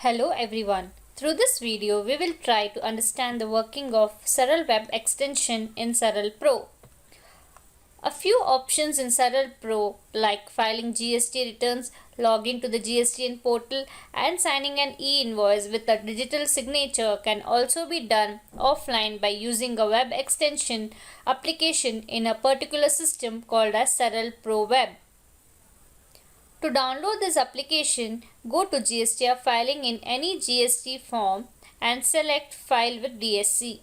Hello everyone. Through this video, we will try to understand the working of Saral Web extension in Saral Pro. A few options in Saral Pro like filing GST returns, logging to the GSTN portal and signing an e-invoice with a digital signature can also be done offline by using a web extension application in a particular system called as Saral Pro Web. To download this application, go to GSTR filing in any GST form and select File with DSC.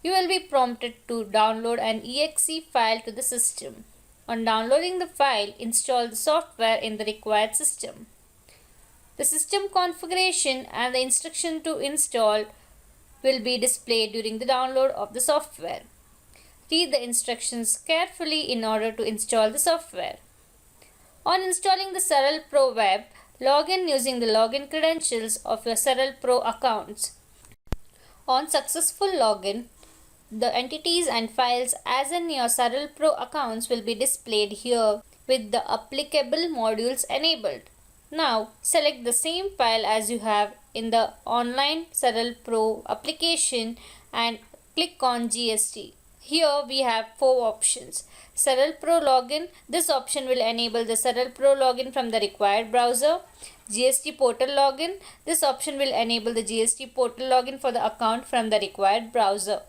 You will be prompted to download an exe file to the system. On downloading the file, install the software in the required system. The system configuration and the instruction to install will be displayed during the download of the software. Read the instructions carefully in order to install the software. On installing the Saral Pro Web, log in using the login credentials of your Saral Pro accounts. On successful login, the entities and files as in your Saral Pro accounts will be displayed here with the applicable modules enabled. Now, select the same file as you have in the online Saral Pro application and click on GST. Here we have 4 options. Saral Pro Login. This option will enable the Saral Pro Login from the required browser. GST Portal Login. This option will enable the GST Portal Login for the account from the required browser.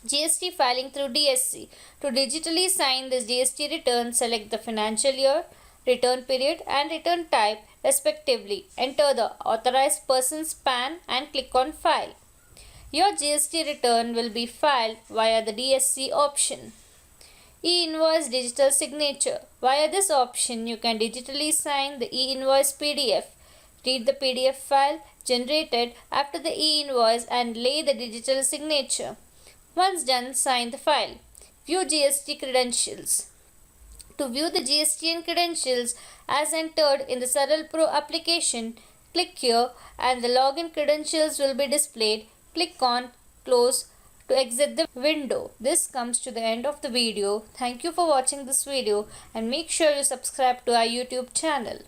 GST Filing through DSC. To digitally sign this GST return, select the financial year, return period and return type respectively. Enter the authorized person's PAN and click on File. Your GST return will be filed via the DSC option. E-invoice digital signature. Via this option, you can digitally sign the e-invoice PDF. Read the PDF file generated after the e-invoice and lay the digital signature. Once done, sign the file. View GST credentials. To view the GSTN credentials as entered in the Saral Pro application, click here and the login credentials will be displayed. Click on Close to exit the window. This comes to the end of the video. Thank you for watching this video and make sure you subscribe to our YouTube channel.